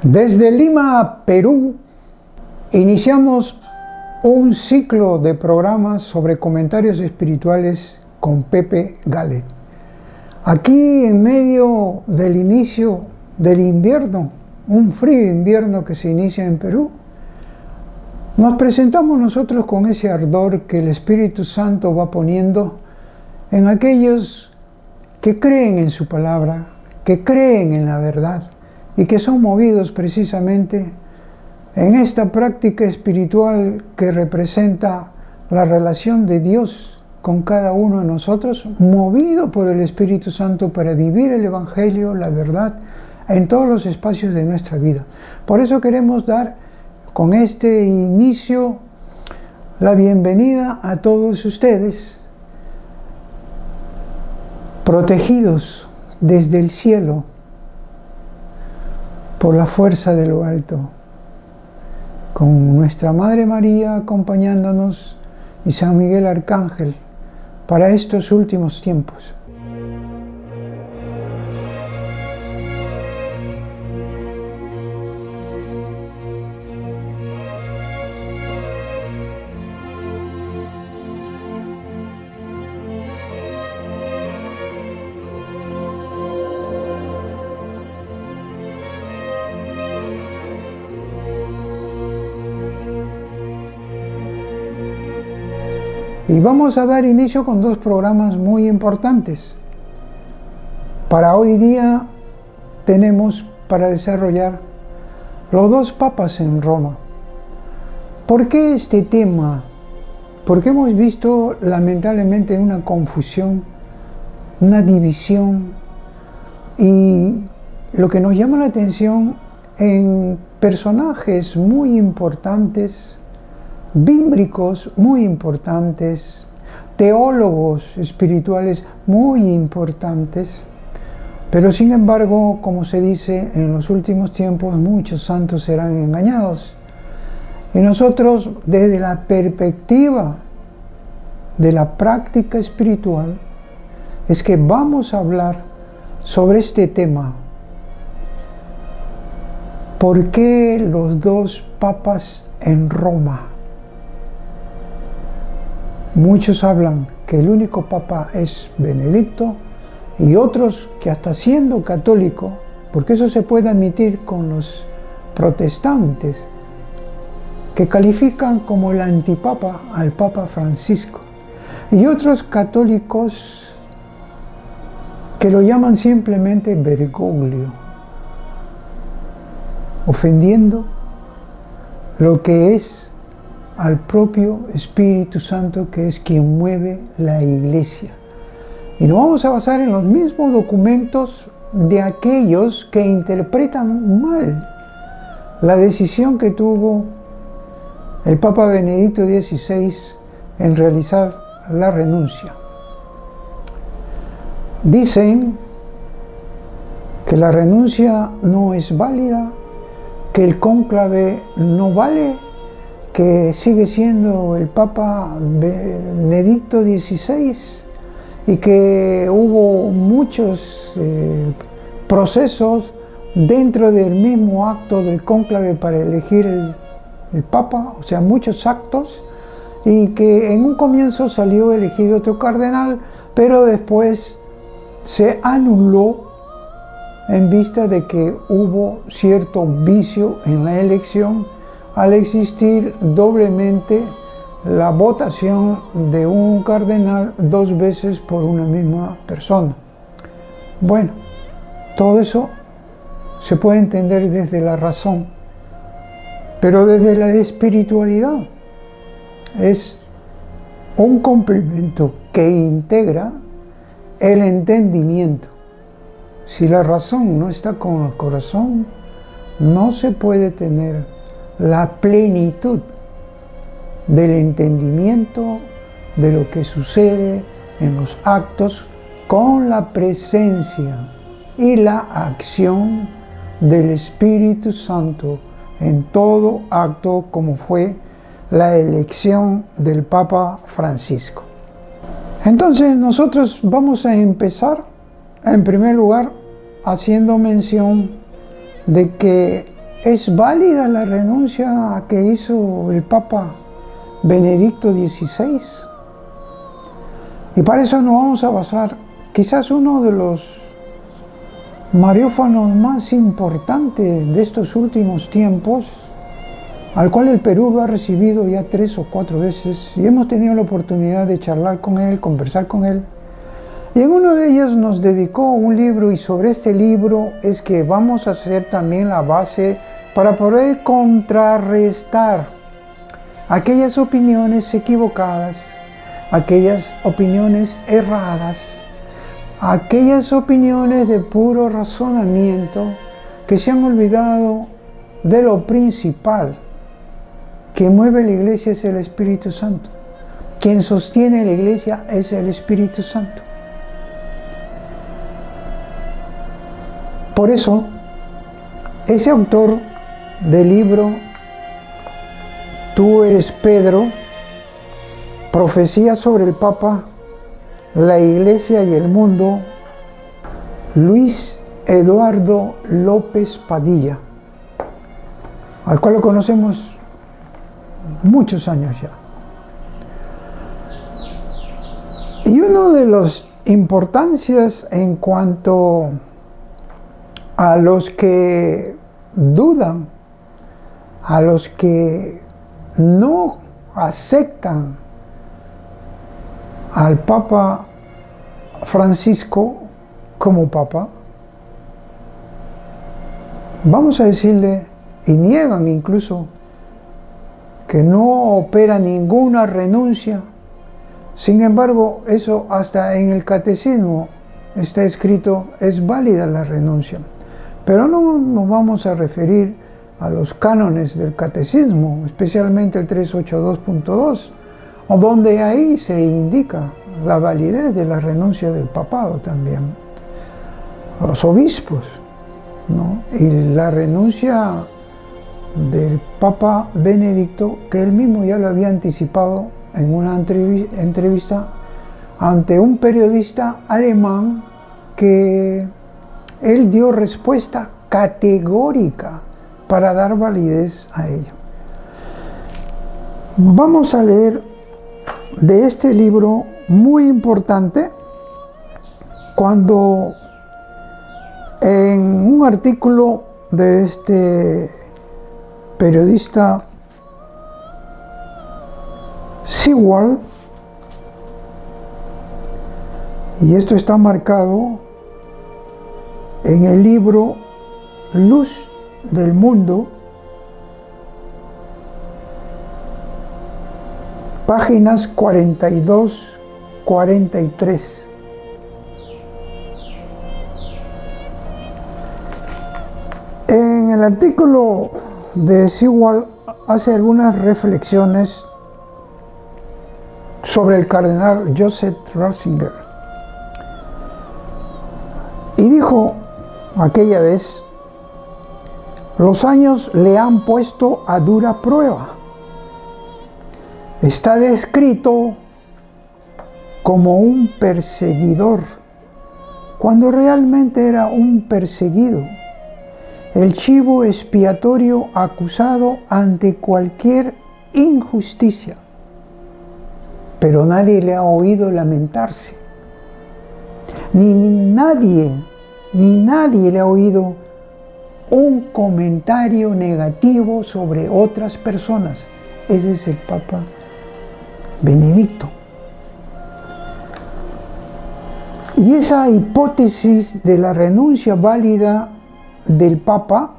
Desde Lima, Perú, iniciamos un ciclo de programas sobre comentarios espirituales con Pepe Gale. Aquí en medio del inicio del invierno, un frío invierno que se inicia en Perú, nos presentamos nosotros con ese ardor que el Espíritu Santo va poniendo en aquellos que creen en su palabra, que creen en la verdad y que son movidos precisamente en esta práctica espiritual que representa la relación de Dios con cada uno de nosotros, movido por el Espíritu Santo para vivir el Evangelio, la verdad, en todos los espacios de nuestra vida. Por eso queremos dar con este inicio la bienvenida a todos ustedes, protegidos desde el cielo por la fuerza de lo alto, con nuestra Madre María acompañándonos y San Miguel Arcángel para estos últimos tiempos. Y vamos a dar inicio con dos programas muy importantes. Para hoy día tenemos para desarrollar los dos papas en Roma. ¿Por qué este tema? Porque hemos visto lamentablemente una confusión, una división, y lo que nos llama la atención en personajes muy importantes, bíblicos muy importantes, teólogos espirituales muy importantes, pero sin embargo, como se dice, en los últimos tiempos muchos santos serán engañados. Y nosotros, desde la perspectiva de la práctica espiritual, es que vamos a hablar sobre este tema. ¿Por qué los dos papas en Roma? Muchos hablan que el único papa es Benedicto y otros que hasta siendo católico, porque eso se puede admitir con los protestantes, que califican como el antipapa al Papa Francisco, y otros católicos que lo llaman simplemente Bergoglio, ofendiendo lo que es al propio Espíritu Santo, que es quien mueve la Iglesia. Y nos vamos a basar en los mismos documentos de aquellos que interpretan mal la decisión que tuvo el Papa Benedicto XVI en realizar la renuncia. Dicen que la renuncia no es válida, que el cónclave no vale, que sigue siendo el Papa Benedicto XVI y que hubo muchos procesos dentro del mismo acto del cónclave para elegir el Papa, o sea, muchos actos, y que en un comienzo salió elegido otro cardenal, pero después se anuló en vista de que hubo cierto vicio en la elección, al existir doblemente la votación de un cardenal dos veces por una misma persona. Bueno, todo eso se puede entender desde la razón, pero desde la espiritualidad es un complemento que integra el entendimiento. Si la razón no está con el corazón, no se puede tener la plenitud del entendimiento de lo que sucede en los actos con la presencia y la acción del Espíritu Santo en todo acto, como fue la elección del Papa Francisco. Entonces nosotros vamos a empezar en primer lugar haciendo mención de que ¿Es válida la renuncia que hizo el Papa Benedicto XVI? Y para eso nos vamos a basar, quizás uno de los mariófanos más importantes de estos últimos tiempos, al cual el Perú lo ha recibido ya 3 o 4 veces, y hemos tenido la oportunidad de charlar con él, conversar con él. Y en uno de ellos nos dedicó un libro, y sobre este libro es que vamos a hacer también la base para poder contrarrestar aquellas opiniones equivocadas, aquellas opiniones erradas, aquellas opiniones de puro razonamiento que se han olvidado de lo principal. Quien mueve la iglesia es el Espíritu Santo. Quien sostiene la iglesia es el Espíritu Santo. Por eso, ese autor del libro Tú eres Pedro, Profecía sobre el Papa, la Iglesia y el Mundo, Luis Eduardo López Padilla, al cual lo conocemos muchos años ya. Y una de las importancias en cuanto a los que dudan, a los que no aceptan al Papa Francisco como Papa, vamos a decirle, y niegan incluso, que no opera ninguna renuncia. Sin embargo, eso hasta en el catecismo está escrito, es válida la renuncia. Pero no nos vamos a referir a los cánones del catecismo, especialmente el 382.2, donde ahí se indica la validez de la renuncia del papado también, a los obispos, ¿no? Y la renuncia del Papa Benedicto, que él mismo ya lo había anticipado en una entrevista ante un periodista alemán, que él dio respuesta categórica para dar validez a ello. Vamos a leer de este libro muy importante, cuando en un artículo de este periodista Sewall, y esto está marcado en el libro Luz del Mundo, páginas 42-43. En el artículo de Sewall hace algunas reflexiones sobre el cardenal Joseph Ratzinger. Y dijo aquella vez, los años le han puesto a dura prueba. Está descrito como un perseguidor, cuando realmente era un perseguido, el chivo expiatorio acusado ante cualquier injusticia. Pero nadie le ha oído lamentarse, ni nadie le ha oído un comentario negativo sobre otras personas. Ese es el Papa Benedicto. Y esa hipótesis de la renuncia válida del Papa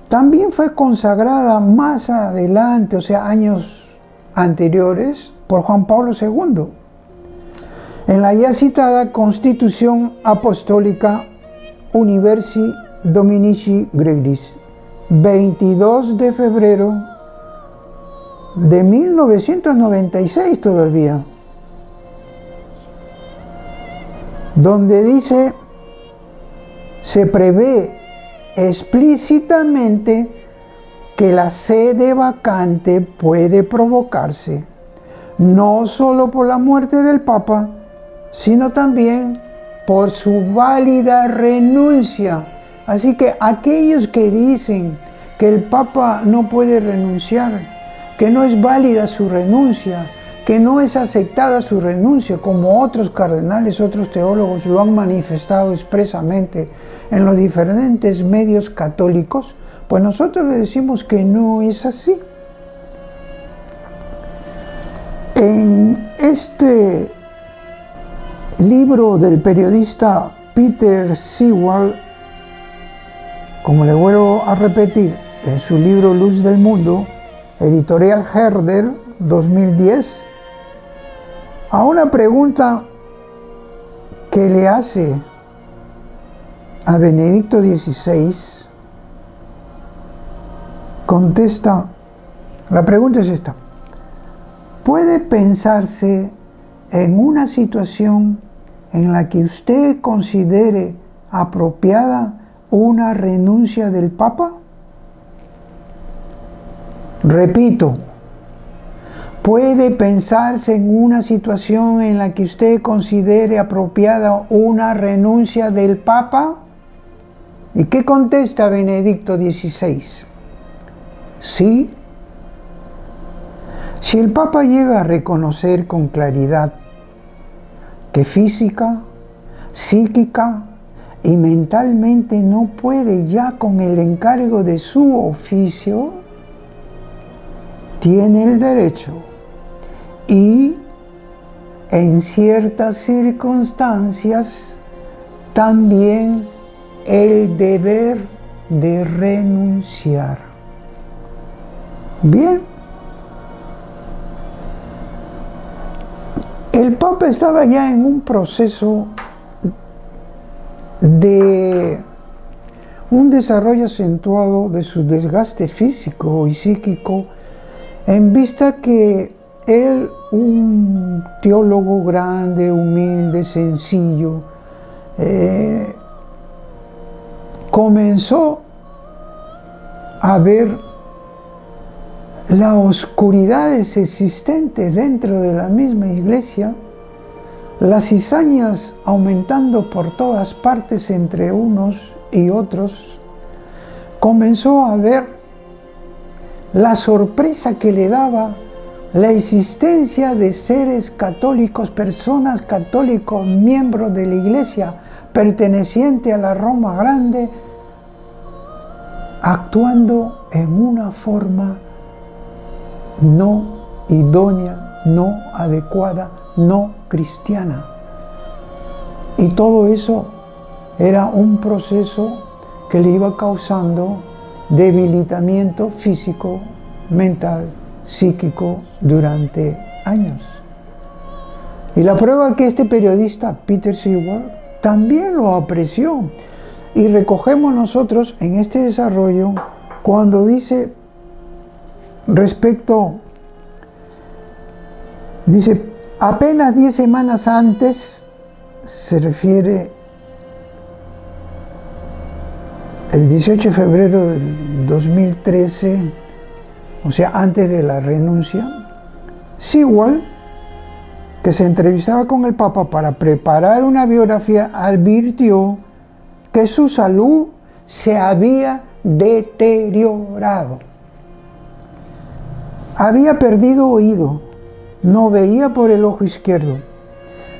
también fue consagrada más adelante, o sea, años anteriores, por Juan Pablo II, en la ya citada Constitución Apostólica Universi Dominici Gregis, 22 de febrero de 1996 todavía, donde dice, se prevé explícitamente que la sede vacante puede provocarse no solo por la muerte del Papa, sino también por su válida renuncia. Así que aquellos que dicen que el Papa no puede renunciar, que no es válida su renuncia, que no es aceptada su renuncia, como otros cardenales, otros teólogos lo han manifestado expresamente en los diferentes medios católicos, pues nosotros le decimos que no es así. En este libro del periodista Peter Sewell, como le vuelvo a repetir, en su libro Luz del Mundo, editorial Herder, 2010, a una pregunta que le hace a Benedicto XVI, contesta, la pregunta es esta: ¿puede pensarse en una situación en la que usted considere apropiada una renuncia del Papa? Repito, ¿puede pensarse en una situación en la que usted considere apropiada una renuncia del Papa? ¿Y qué contesta Benedicto XVI? Sí. Si el Papa llega a reconocer con claridad que física, psíquica y mentalmente no puede ya con el encargo de su oficio, tiene el derecho y, en ciertas circunstancias, también el deber de renunciar. Bien. El Papa estaba ya en un proceso de un desarrollo acentuado de su desgaste físico y psíquico, en vista que él, un teólogo grande, humilde, sencillo, comenzó a ver las oscuridades existentes dentro de la misma iglesia, las cizañas aumentando por todas partes entre unos y otros. Comenzó a ver la sorpresa que le daba la existencia de seres católicos, personas católicos, miembros de la iglesia perteneciente a la Roma Grande, actuando en una forma no idónea, no adecuada, no cristiana. Y todo eso era un proceso que le iba causando debilitamiento físico, mental, psíquico durante años. Y la prueba que este periodista, Peter Sewell, también lo apreció. Y recogemos nosotros en este desarrollo cuando dice dice, apenas 10 semanas antes, se refiere el 18 de febrero del 2013, o sea, antes de la renuncia, Sewell, que se entrevistaba con el Papa para preparar una biografía, advirtió que su salud se había deteriorado. Había perdido oído, no veía por el ojo izquierdo.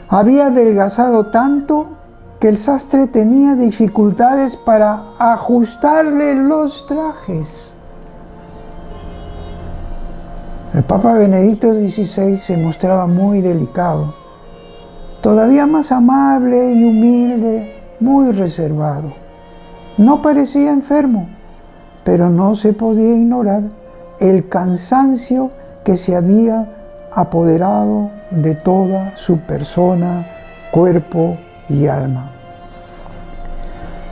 Había adelgazado tanto que el sastre tenía dificultades para ajustarle los trajes. El Papa Benedicto XVI se mostraba muy delicado, todavía más amable y humilde, muy reservado. No parecía enfermo, pero no se podía ignorar el cansancio que se había apoderado de toda su persona, cuerpo y alma.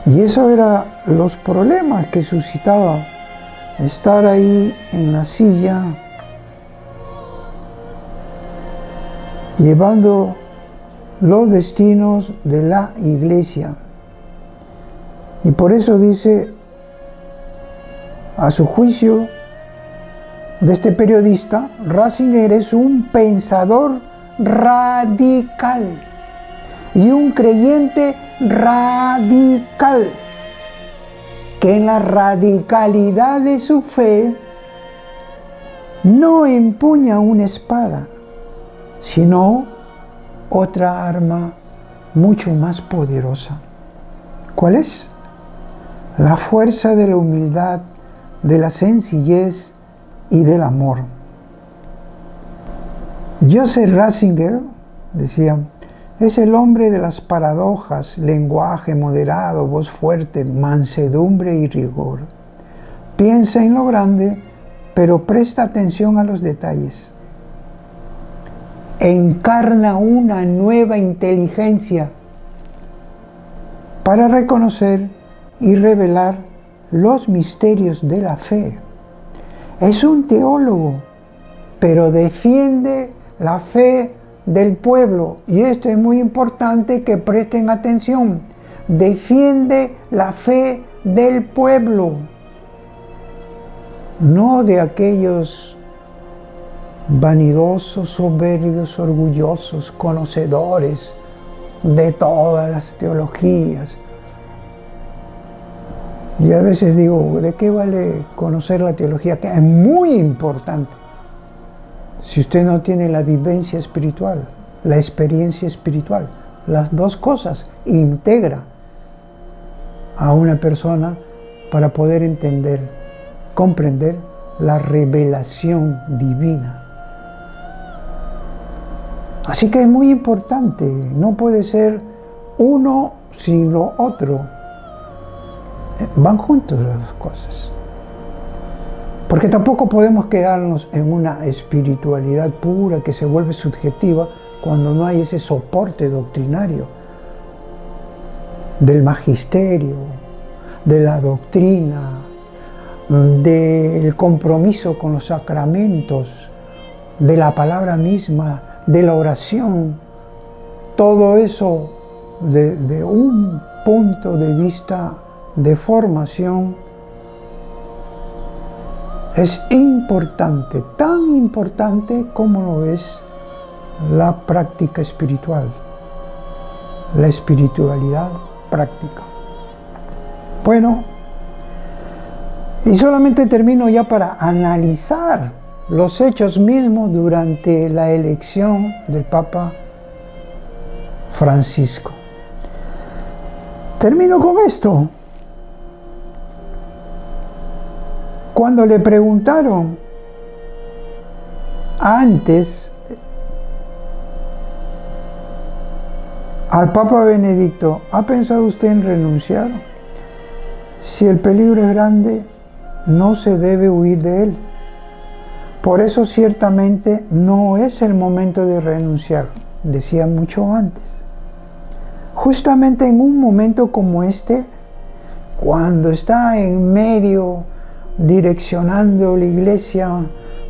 Y eso eran los problemas que suscitaba estar ahí en la silla, llevando los destinos de la iglesia. Y por eso dice, a su juicio, de este periodista, Ratzinger es un pensador radical y un creyente radical. que en la radicalidad de su fe no empuña una espada, sino otra arma mucho más poderosa. ¿Cuál es? La fuerza de la humildad, de la sencillez y del amor. Joseph Ratzinger decía, es el hombre de las paradojas, lenguaje moderado, voz fuerte, mansedumbre y rigor. Piensa en lo grande, pero presta atención a los detalles. Encarna una nueva inteligencia para reconocer y revelar los misterios de la fe. Es un teólogo, pero defiende la fe del pueblo, y esto es muy importante que presten atención. Defiende la fe del pueblo, no de aquellos vanidosos, soberbios, orgullosos, conocedores de todas las teologías. Y a veces digo, ¿de qué vale conocer la teología? Que es muy importante. Si usted no tiene la vivencia espiritual, la experiencia espiritual, las dos cosas integra a una persona para poder entender, comprender la revelación divina. Así que es muy importante, no puede ser uno sin lo otro. Van juntos las dos cosas. Porque tampoco podemos quedarnos en una espiritualidad pura que se vuelve subjetiva cuando no hay ese soporte doctrinario del magisterio, de la doctrina, del compromiso con los sacramentos, de la palabra misma, de la oración. Todo eso de un punto de vista de formación es importante, tan importante como lo es la práctica espiritual, la espiritualidad práctica. Bueno, y solamente termino ya para analizar los hechos mismos durante la elección del Papa Francisco. Termino con esto. Cuando le preguntaron antes al Papa Benedicto, ¿ha pensado usted en renunciar? Si el peligro es grande, no se debe huir de él. Por eso ciertamente no es el momento de renunciar, decía mucho antes. Justamente en un momento como este, cuando está en medio, direccionando la iglesia,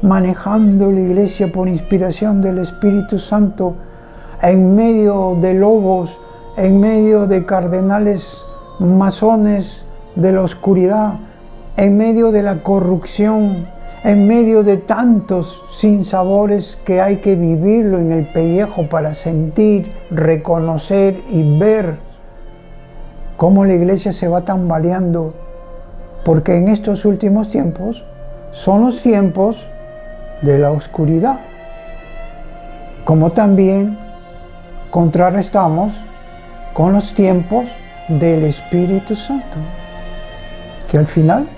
manejando la iglesia por inspiración del Espíritu Santo, en medio de lobos, en medio de cardenales masones de la oscuridad, en medio de la corrupción, en medio de tantos sinsabores que hay que vivirlo en el pellejo para sentir, reconocer y ver cómo la iglesia se va tambaleando, porque en estos últimos tiempos son los tiempos de la oscuridad, como también contrarrestamos con los tiempos del Espíritu Santo, que al final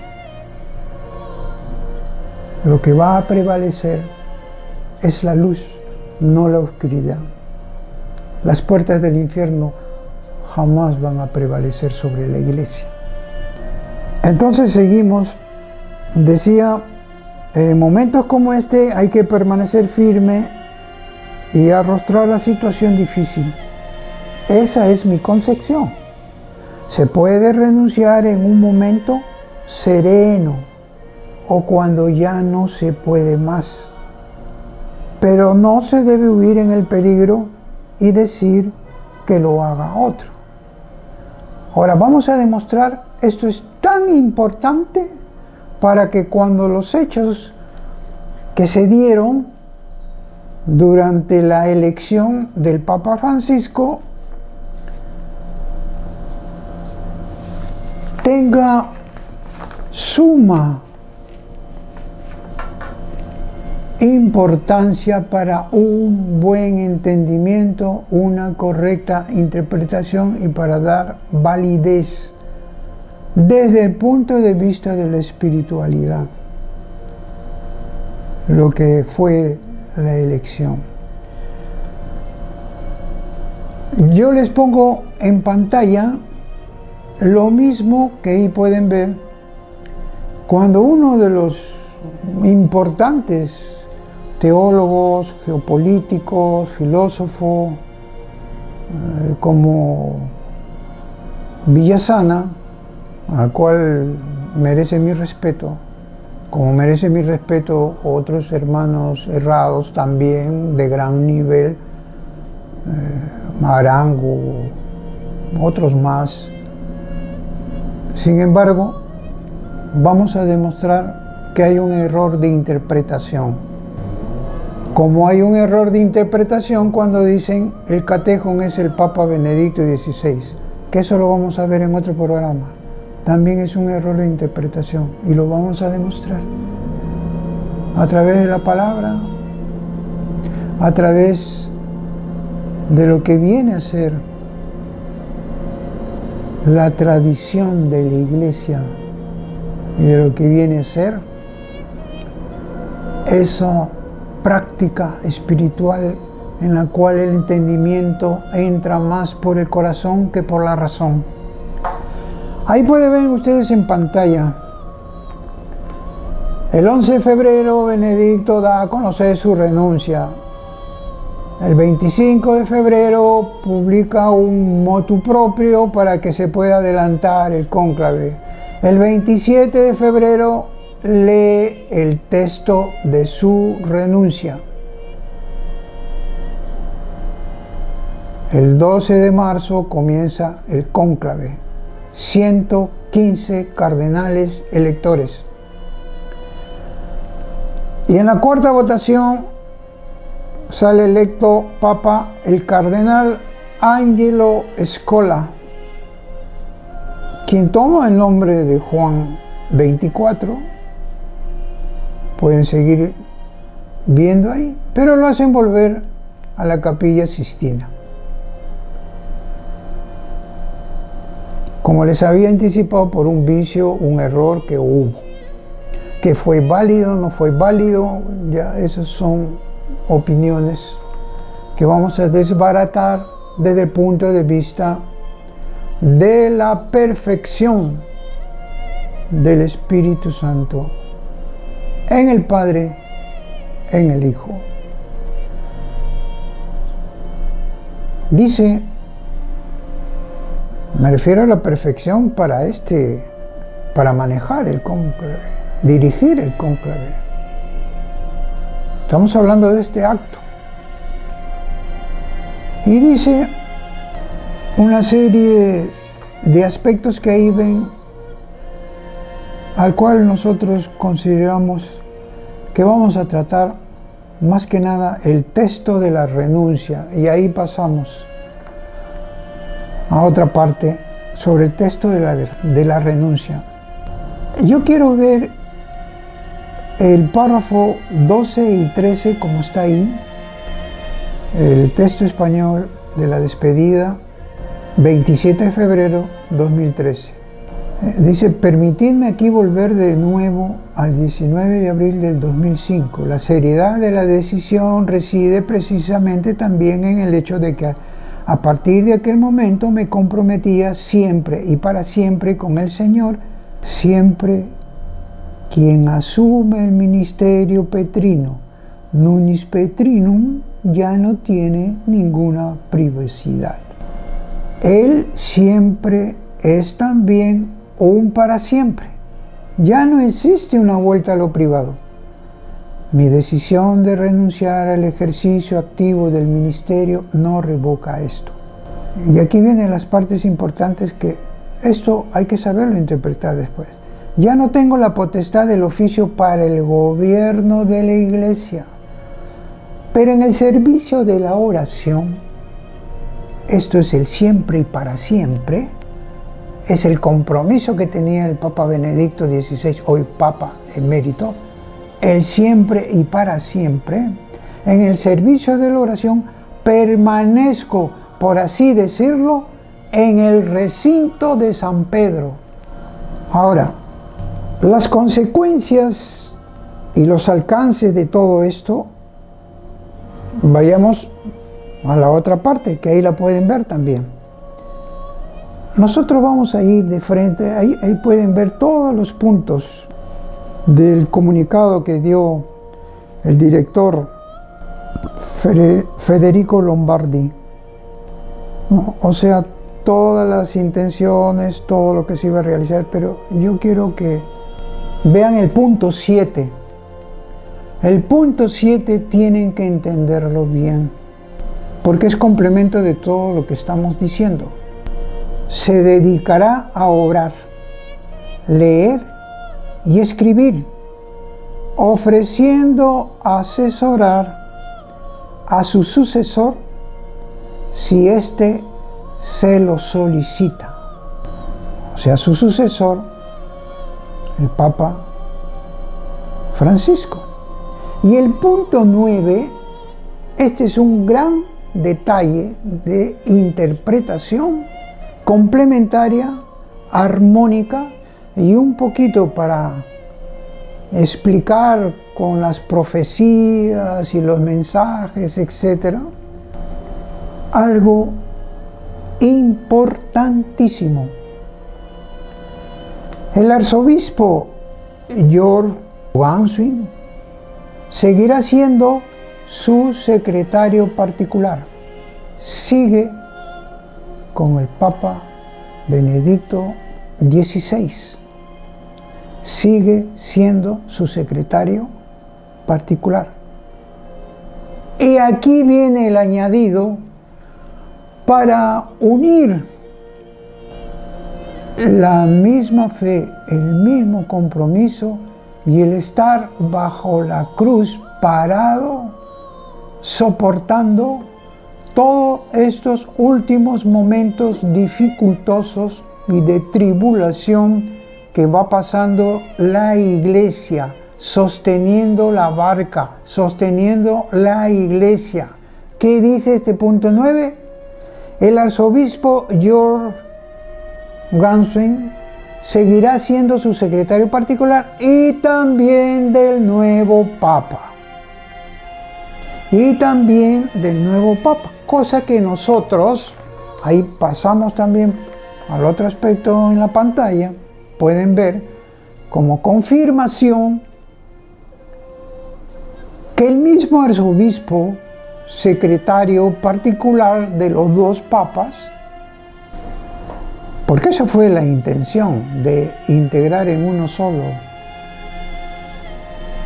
lo que va a prevalecer es la luz, no la oscuridad. Las puertas del infierno jamás van a prevalecer sobre la iglesia. Entonces seguimos, decía, en momentos como este hay que permanecer firme y arrostrar la situación difícil. Esa es mi concepción. Se puede renunciar en un momento sereno o cuando ya no se puede más, pero no se debe huir en el peligro y decir que lo haga otro. Ahora vamos a demostrar, esto es tan importante para que cuando los hechos que se dieron durante la elección del Papa tenga suma importancia para un buen entendimiento, una correcta interpretación y para dar validez desde el punto de vista de la espiritualidad, lo que fue la elección. Yo les pongo en pantalla lo mismo que ahí pueden ver cuando uno de los importantes teólogos, geopolíticos, filósofos, como Villasana, al cual merece mi respeto, como merece mi respeto otros hermanos errados también de gran nivel, Marango, otros más. Sin embargo, vamos a demostrar que hay un error de interpretación. Como hay un error de interpretación cuando dicen el catejón es el Papa Benedicto XVI, que eso lo vamos a ver en otro programa. También es un error de interpretación y lo vamos a demostrar a través de la palabra, a través de lo que viene a ser la tradición de la Iglesia y de lo que viene a ser esa práctica espiritual en la cual el entendimiento entra más por el corazón que por la razón. Ahí pueden ver ustedes en pantalla. El 11 de febrero Benedicto da a conocer su renuncia. El 25 de febrero publica un motu proprio para que se pueda adelantar el cónclave. El 27 de febrero lee el texto de su renuncia. El 12 de marzo comienza el cónclave. 115 cardenales electores. Y en la cuarta votación sale electo Papa el cardenal Angelo Scola, quien toma el nombre de Juan 24. Pueden seguir viendo ahí, pero lo hacen volver a la Capilla Sistina. Como les había anticipado, por un vicio, un error que hubo, que fue válido, no fue válido, ya esas son opiniones que vamos a desbaratar desde el punto de vista de la perfección del Espíritu Santo en el Padre, en el Hijo. Dice, me refiero a la perfección para manejar el cónclave, dirigir el cónclave. Estamos hablando de este acto. Y dice una serie de aspectos que ahí ven, al cual nosotros consideramos que vamos a tratar más que nada el texto de la renuncia, y ahí pasamos a otra parte sobre el texto de la renuncia. Yo quiero ver el párrafo 12 y 13 como está ahí, el texto español de la despedida, 27 de febrero 2013. Dice, permitidme aquí volver de nuevo al 19 de abril del 2005. La seriedad de la decisión reside precisamente también en el hecho de que a partir de aquel momento me comprometía siempre y para siempre con el Señor. Siempre quien asume el ministerio petrino, nunis petrinum, ya no tiene ninguna privacidad. Él siempre es también un para siempre. Ya no existe una vuelta a lo privado. Mi decisión de renunciar al ejercicio activo del ministerio no revoca esto. Y aquí vienen las partes importantes que esto hay que saberlo interpretar después. Ya no tengo la potestad del oficio para el gobierno de la Iglesia, pero en el servicio de la oración, esto es el siempre y para siempre, es el compromiso que tenía el Papa Benedicto XVI, hoy Papa emérito, el siempre y para siempre. En el servicio de la oración permanezco, por así decirlo, en el recinto de San Pedro. Ahora, las consecuencias y los alcances de todo esto, vayamos a la otra parte, que ahí la pueden ver también. Nosotros vamos a ir de frente, ahí pueden ver todos los puntos del comunicado que dio el director Federico Lombardi. O sea, todas las intenciones, todo lo que se iba a realizar, pero yo quiero que vean el punto 7. El punto 7 tienen que entenderlo bien, porque es complemento de todo lo que estamos diciendo. Se dedicará a orar, leer y escribir, ofreciendo asesorar a su sucesor si éste se lo solicita. O sea, su sucesor, el Papa Francisco. Y el punto 9, este es un gran detalle de interpretación complementaria, armónica y un poquito para explicar con las profecías y los mensajes, etc. Algo importantísimo. El arzobispo George Ganswein seguirá siendo su secretario particular. Sigue con el Papa Benedicto XVI. Sigue siendo su secretario particular. Y aquí viene el añadido para unir la misma fe, el mismo compromiso y el estar bajo la cruz parado, soportando todos estos últimos momentos dificultosos y de tribulación que va pasando la iglesia, sosteniendo la barca, sosteniendo la iglesia. ¿Qué dice este punto 9? El arzobispo George Ganswein seguirá siendo su secretario particular y también del nuevo Papa. Y también del nuevo Papa, cosa que nosotros, ahí pasamos también al otro aspecto en la pantalla, pueden ver como confirmación que el mismo arzobispo, secretario particular de los dos papas, porque esa fue la intención de integrar en uno solo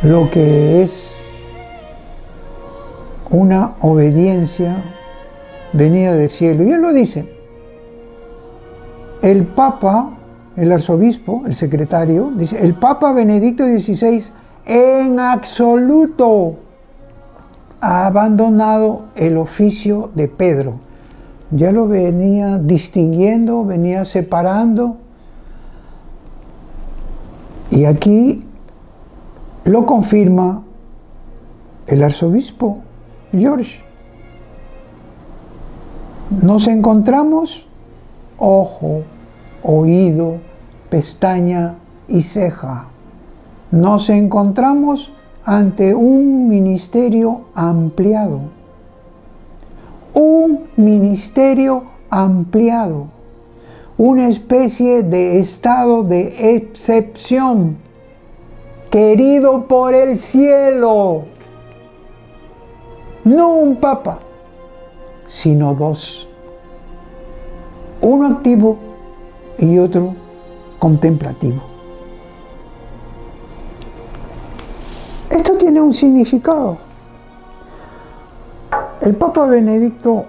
lo que es una obediencia venida del cielo. Y él lo dice, el Papa, el arzobispo, el secretario, dice, el Papa Benedicto XVI en absoluto ha abandonado el oficio de Pedro. Ya lo venía distinguiendo, venía separando. Y aquí lo confirma el arzobispo George. Nos encontramos ojo, oído, pestaña y ceja. Nos encontramos ante un ministerio ampliado. Un ministerio ampliado. Una especie de estado de excepción, querido por el cielo. No un papa, sino dos. Uno activo y otro contemplativo. Esto tiene un significado. El Papa Benedicto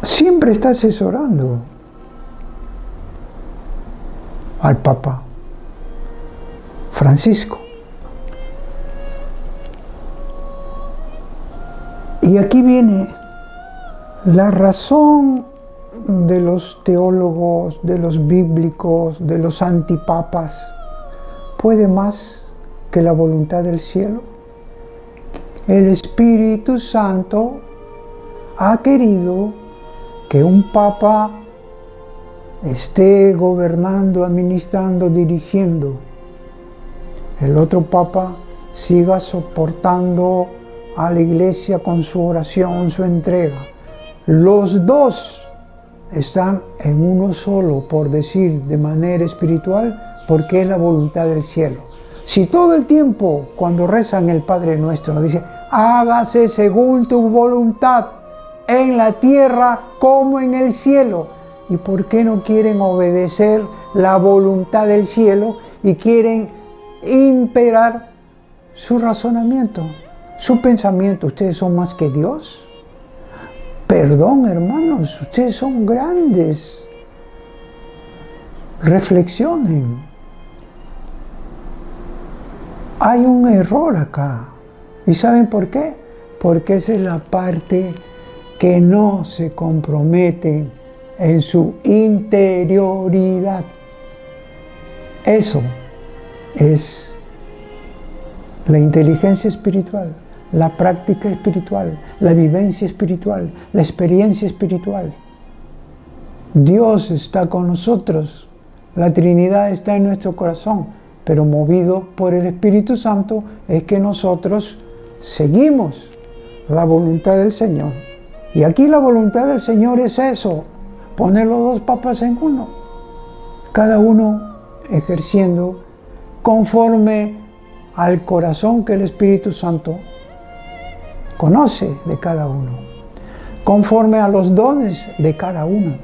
siempre está asesorando al Papa Francisco. Y aquí viene la razón de los teólogos, de los bíblicos, de los antipapas, puede más que la voluntad del cielo? El Espíritu Santo ha querido que un papa esté gobernando, administrando, dirigiendo. El otro papa siga soportando a la iglesia con su oración, su entrega. Los dos están en uno solo, por decir de manera espiritual, porque es la voluntad del cielo. Si todo el tiempo, cuando rezan el Padre Nuestro, nos dice, hágase según tu voluntad, en la tierra como en el cielo. ¿Y por qué no quieren obedecer la voluntad del cielo y quieren imperar su razonamiento, su pensamiento? ¿Ustedes son más que Dios? Perdón, hermanos, ustedes son grandes. Reflexionen. Hay un error acá. ¿Y saben por qué? Porque esa es la parte que no se compromete en su interioridad. Eso es la inteligencia espiritual, la práctica espiritual, la vivencia espiritual, la experiencia espiritual. Dios está con nosotros, la Trinidad está en nuestro corazón, pero movido por el Espíritu Santo es que nosotros seguimos la voluntad del Señor. Y aquí la voluntad del Señor es eso, poner los dos papas en uno, cada uno ejerciendo conforme al corazón que el Espíritu Santo conoce de cada uno, conforme a los dones de cada uno.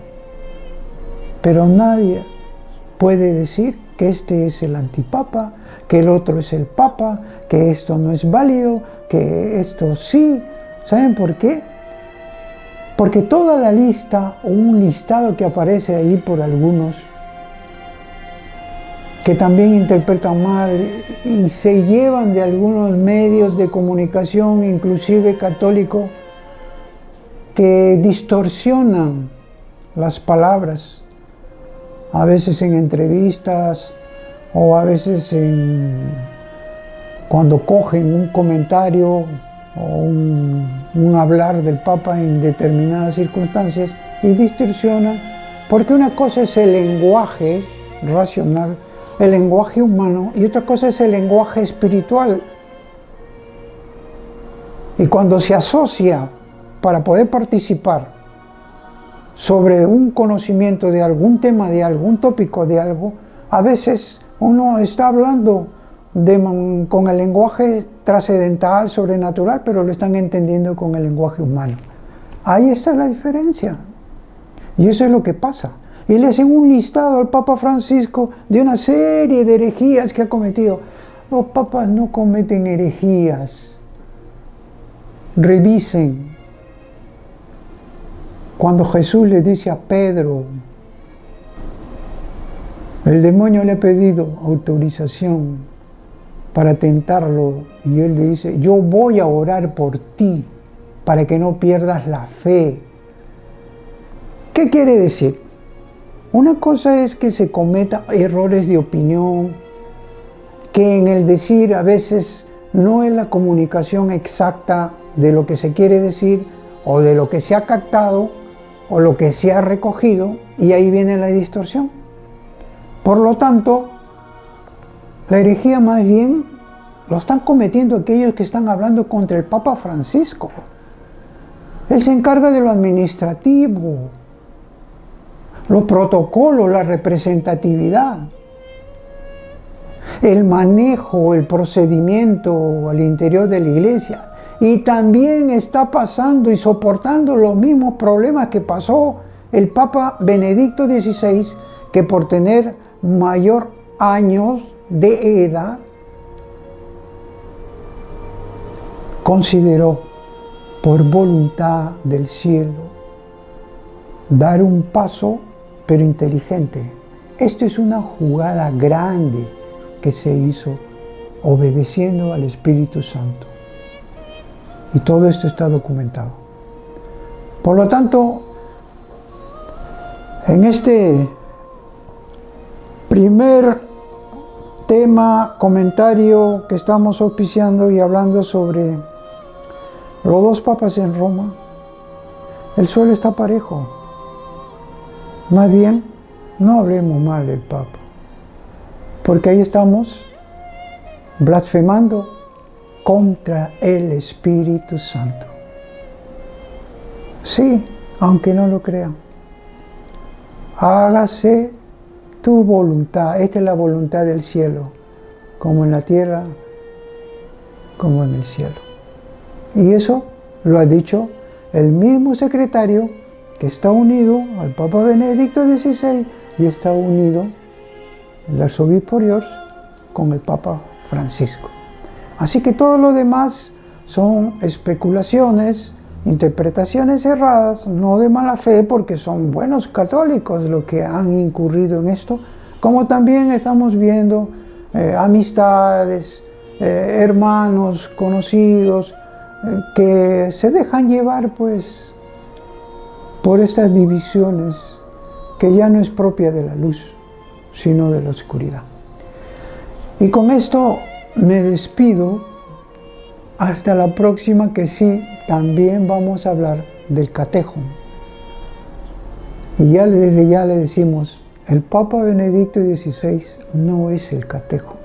Pero nadie puede decir que este es el antipapa, que el otro es el papa, que esto no es válido, que esto sí. ¿Saben por qué? Porque toda la lista o un listado que aparece ahí por algunos que también interpretan mal y se llevan de algunos medios de comunicación, inclusive católicos, que distorsionan las palabras, a veces en entrevistas o a veces cuando cogen un comentario o un hablar del Papa en determinadas circunstancias y distorsionan, porque una cosa es el lenguaje racional, el lenguaje humano, y otra cosa es el lenguaje espiritual. Y cuando se asocia para poder participar sobre un conocimiento de algún tema, de algún tópico, de algo, a veces uno está hablando con el lenguaje trascendental, sobrenatural, pero lo están entendiendo con el lenguaje humano. Ahí está la diferencia. Y eso es lo que pasa. Y le hacen un listado al Papa Francisco de una serie de herejías que ha cometido. Los papas no cometen herejías. Revisen. Cuando Jesús le dice a Pedro, el demonio le ha pedido autorización para tentarlo, y él le dice, yo voy a orar por ti para que no pierdas la fe. ¿Qué quiere decir? Una cosa es que se cometa errores de opinión, que en el decir a veces no es la comunicación exacta de lo que se quiere decir o de lo que se ha captado o lo que se ha recogido, y ahí viene la distorsión. Por lo tanto, la herejía más bien lo están cometiendo aquellos que están hablando contra el Papa Francisco. Él se encarga de lo administrativo, los protocolos, la representatividad, el manejo, el procedimiento al interior de la iglesia. Y también está pasando y soportando los mismos problemas que pasó el Papa Benedicto XVI, que por tener mayor años de edad, consideró por voluntad del cielo dar un paso, pero inteligente. Esto es una jugada grande que se hizo obedeciendo al Espíritu Santo. Y todo esto está documentado. Por lo tanto, En este primer comentario que estamos auspiciando y hablando sobre los dos papas en Roma, el suelo está parejo. Más bien, no hablemos mal del Papa, porque ahí estamos blasfemando contra el Espíritu Santo. Sí, aunque no lo crean. Hágase tu voluntad. Esta es la voluntad del cielo, como en la tierra, como en el cielo. Y eso lo ha dicho el mismo secretario que está unido al Papa Benedicto XVI y está unido el arzobispo Riors con el Papa Francisco. Así que todo lo demás son especulaciones, interpretaciones erradas, no de mala fe, porque son buenos católicos los que han incurrido en esto, como también estamos viendo amistades, hermanos, conocidos, que se dejan llevar pues por estas divisiones que ya no es propia de la luz, sino de la oscuridad. Y con esto me despido, hasta la próxima, que sí, también vamos a hablar del catejón. Y ya desde ya le decimos, el Papa Benedicto XVI no es el catejón.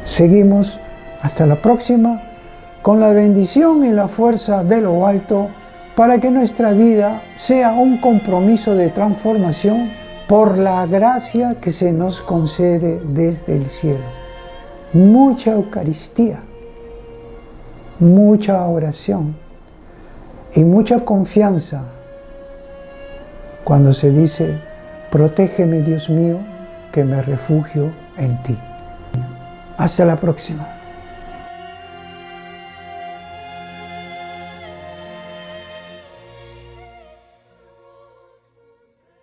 Seguimos hasta la próxima, con la bendición y la fuerza de lo alto, para que nuestra vida sea un compromiso de transformación por la gracia que se nos concede desde el cielo. Mucha Eucaristía, mucha oración y mucha confianza cuando se dice: protégeme, Dios mío, que me refugio en ti. Hasta la próxima.